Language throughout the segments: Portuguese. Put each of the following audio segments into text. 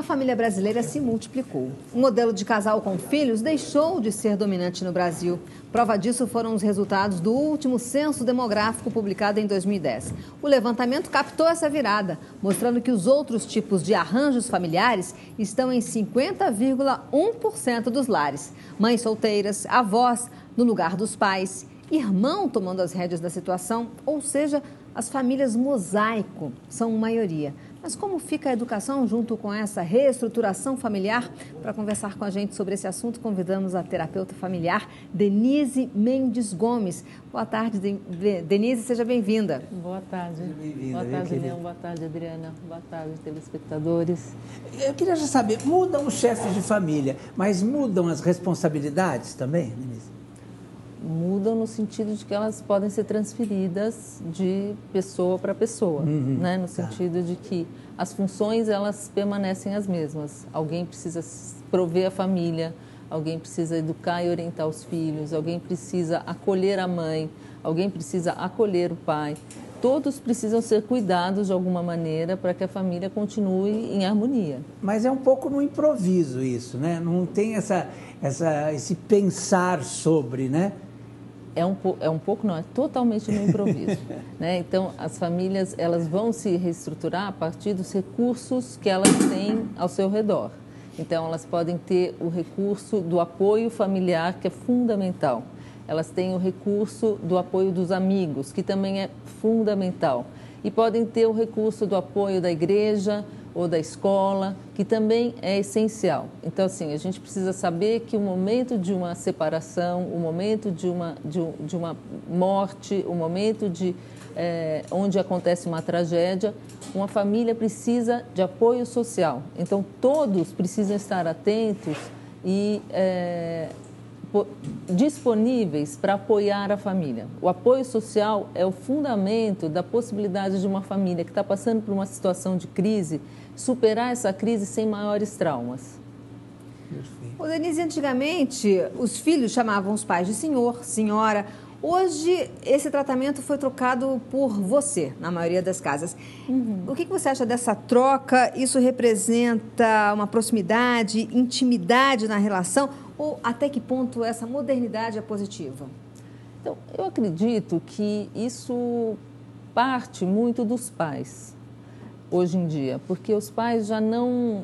A família brasileira se multiplicou. O modelo de casal com filhos deixou de ser dominante no Brasil. Prova disso foram os resultados do último censo demográfico publicado em 2010. O levantamento captou essa virada, mostrando que os outros tipos de arranjos familiares estão em 50,1% dos lares. Mães solteiras, avós no lugar dos pais, irmão tomando as rédeas da situação, ou seja, as famílias mosaico são maioria. Mas como fica a educação junto com essa reestruturação familiar? Para conversar com a gente sobre esse assunto, convidamos a terapeuta familiar Denise Mendes Gomes. Boa tarde, Denise, seja bem-vinda. Boa tarde. Seja bem-vinda. Boa tarde, Leão. Boa tarde, Adriana. Boa tarde, telespectadores. Eu queria já saber, mudam os chefes de família, mas mudam as responsabilidades também, Denise? Mudam no sentido de que elas podem ser transferidas de pessoa para pessoa, né? No sentido de que as funções elas permanecem as mesmas. Alguém precisa prover a família, alguém precisa educar e orientar os filhos, alguém precisa acolher a mãe, alguém precisa acolher o pai. Todos precisam ser cuidados de alguma maneira para que a família continue em harmonia. Mas é um pouco no improviso isso, né? Não tem esse pensar sobre, né? É um pouco, não, é totalmente no improviso. Né? Então, as famílias elas vão se reestruturar a partir dos recursos que elas têm ao seu redor. Então, elas podem ter o recurso do apoio familiar, que é fundamental. Elas têm o recurso do apoio dos amigos, que também é fundamental. E podem ter o recurso do apoio da igreja ou da escola, que também é essencial. Então, assim, a gente precisa saber que o momento de uma separação, o momento de uma morte, o momento onde acontece uma tragédia, uma família precisa de apoio social. Então, todos precisam estar atentos e disponíveis para apoiar a família. O apoio social é o fundamento da possibilidade de uma família que está passando por uma situação de crise superar essa crise sem maiores traumas. Ô, Denise, antigamente os filhos chamavam os pais de senhor, senhora. Hoje esse tratamento foi trocado por você, na maioria das casas. O que você acha dessa troca? Isso representa uma proximidade, intimidade na relação? Ou até que ponto essa modernidade é positiva? Então, eu acredito que isso parte muito dos pais, hoje em dia, porque os pais já não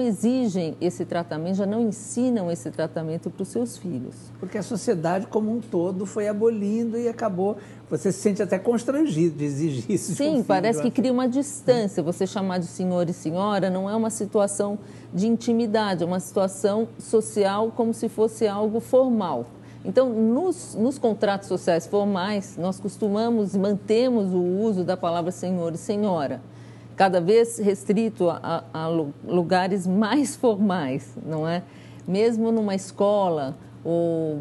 exigem esse tratamento, já não ensinam esse tratamento para os seus filhos. Porque a sociedade como um todo foi abolindo e acabou, você se sente até constrangido de exigir isso. Sim, parece que cria uma distância. Você chamar de senhor e senhora não é uma situação de intimidade, é uma situação social como se fosse algo formal. Então, nos contratos sociais formais, nós costumamos e mantemos o uso da palavra senhor e senhora, cada vez restrito a lugares mais formais, não é? Mesmo numa escola ou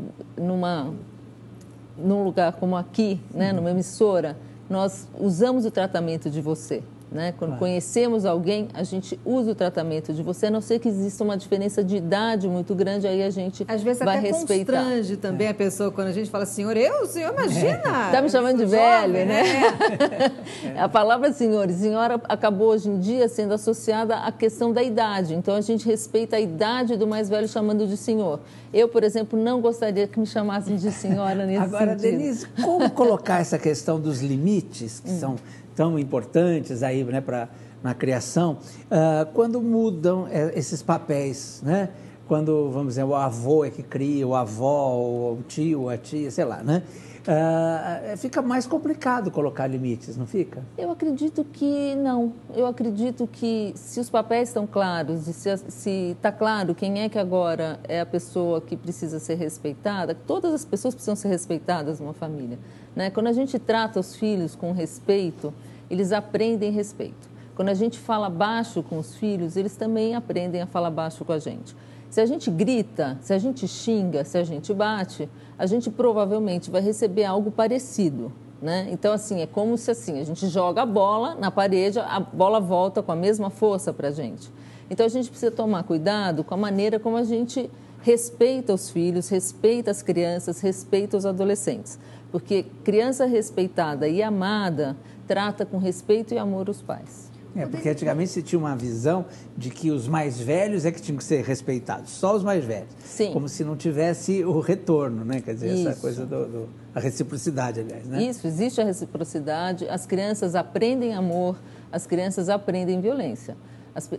num lugar como aqui, né, numa emissora, nós usamos o tratamento de você. Né? Quando conhecemos alguém, a gente usa o tratamento de você, a não ser que exista uma diferença de idade muito grande, aí a gente às vezes vai até respeitar. Constrange também a pessoa quando a gente fala senhor, senhor, imagina! Está me chamando de velho, jovem, né? A palavra senhor e senhora acabou hoje em dia sendo associada à questão da idade, então a gente respeita a idade do mais velho chamando de senhor. Eu, por exemplo, não gostaria que me chamassem de senhora nesse Agora, sentido. Denise, como colocar essa questão dos limites, que são tão importantes aí, né, na criação, quando mudam esses papéis, né? Quando, vamos dizer, o avô é que cria, o avó, o tio, a tia, sei lá, né? Fica mais complicado colocar limites, não fica? Eu acredito que não. Eu acredito que se os papéis estão claros e se está claro quem é que agora é a pessoa que precisa ser respeitada, todas as pessoas precisam ser respeitadas numa família. Né? Quando a gente trata os filhos com respeito, eles aprendem respeito. Quando a gente fala baixo com os filhos, eles também aprendem a falar baixo com a gente. Se a gente grita, se a gente xinga, se a gente bate, a gente provavelmente vai receber algo parecido. Né? Então, assim, é como se assim, a gente joga a bola na parede, a bola volta com a mesma força para a gente. Então, a gente precisa tomar cuidado com a maneira como a gente respeita os filhos, respeita as crianças, respeita os adolescentes. Porque criança respeitada e amada trata com respeito e amor os pais. Porque antigamente se tinha uma visão de que os mais velhos é que tinham que ser respeitados, só os mais velhos. Sim. Como se não tivesse o retorno, né? Quer dizer, Isso. essa coisa a reciprocidade, aliás, né? Isso, existe a reciprocidade, as crianças aprendem amor, as crianças aprendem violência.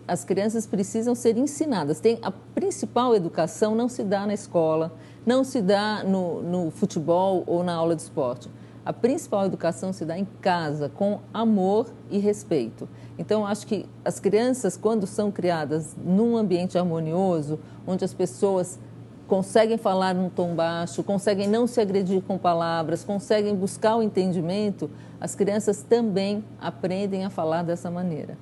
As crianças precisam ser ensinadas. A principal educação não se dá na escola, não se dá no futebol ou na aula de esporte. A principal educação se dá em casa, com amor e respeito. Então, acho que as crianças, quando são criadas num ambiente harmonioso, onde as pessoas conseguem falar num tom baixo, conseguem não se agredir com palavras, conseguem buscar o entendimento, as crianças também aprendem a falar dessa maneira.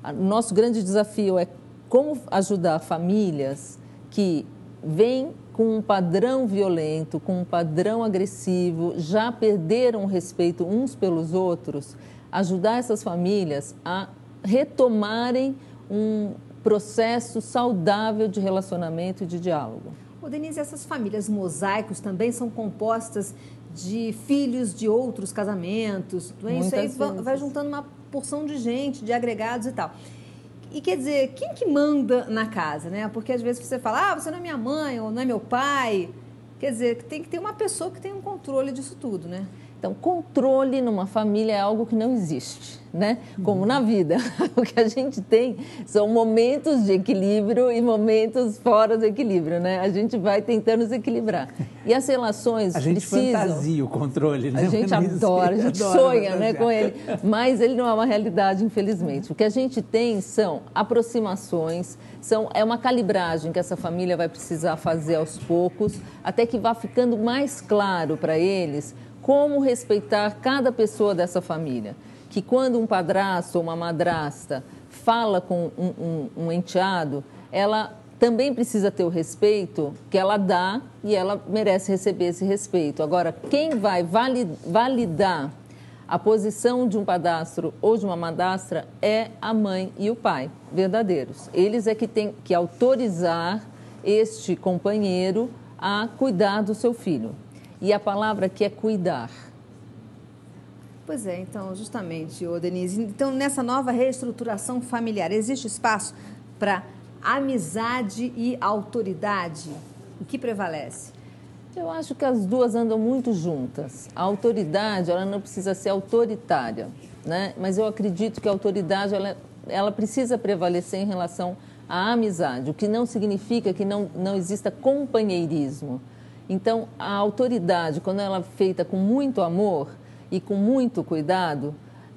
O nosso grande desafio é como ajudar famílias que vêm com um padrão violento, com um padrão agressivo, já perderam o respeito uns pelos outros, ajudar essas famílias a retomarem um processo saudável de relacionamento e de diálogo. Denise, essas famílias mosaicos também são compostas de filhos de outros casamentos, não é? Isso aí vai juntando uma porção de gente, de agregados e tal. E quer dizer, quem que manda na casa, né? Porque às vezes você fala, você não é minha mãe ou não é meu pai. Quer dizer, tem que ter uma pessoa que tem um controle disso tudo, né? Então, controle numa família é algo que não existe, né? Como na vida. O que a gente tem são momentos de equilíbrio e momentos fora do equilíbrio, né? A gente vai tentando se equilibrar. E as relações precisam... A gente fantasia o controle, né? A gente adora, a gente sonha, né, com ele. Mas ele não é uma realidade, infelizmente. O que a gente tem são aproximações, é uma calibragem que essa família vai precisar fazer aos poucos, até que vá ficando mais claro para eles como respeitar cada pessoa dessa família. Que quando um padrasto ou uma madrasta fala com um enteado, ela também precisa ter o respeito que ela dá e ela merece receber esse respeito. Agora, quem vai validar a posição de um padrasto ou de uma madrasta é a mãe e o pai, verdadeiros. Eles é que têm que autorizar este companheiro a cuidar do seu filho. E a palavra aqui é cuidar. Pois é, então, justamente, Denise, então nessa nova reestruturação familiar, existe espaço para amizade e autoridade? O que prevalece? Eu acho que as duas andam muito juntas. A autoridade, ela não precisa ser autoritária, né? Mas eu acredito que a autoridade, ela precisa prevalecer em relação à amizade, o que não significa que não exista companheirismo. Então, a autoridade, quando ela é feita com muito amor e com muito cuidado,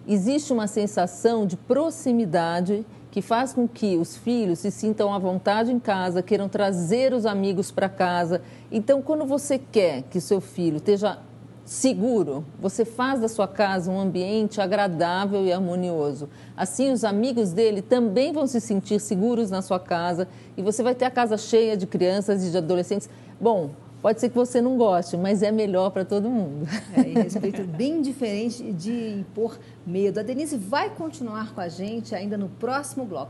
existe uma sensação de proximidade que faz com que os filhos se sintam à vontade em casa, queiram trazer os amigos para casa. Então, quando você quer que seu filho esteja seguro, você faz da sua casa um ambiente agradável e harmonioso. Assim, os amigos dele também vão se sentir seguros na sua casa e você vai ter a casa cheia de crianças e de adolescentes. Bom, pode ser que você não goste, mas é melhor para todo mundo. E respeito bem diferente de impor medo. A Denise vai continuar com a gente ainda no próximo bloco.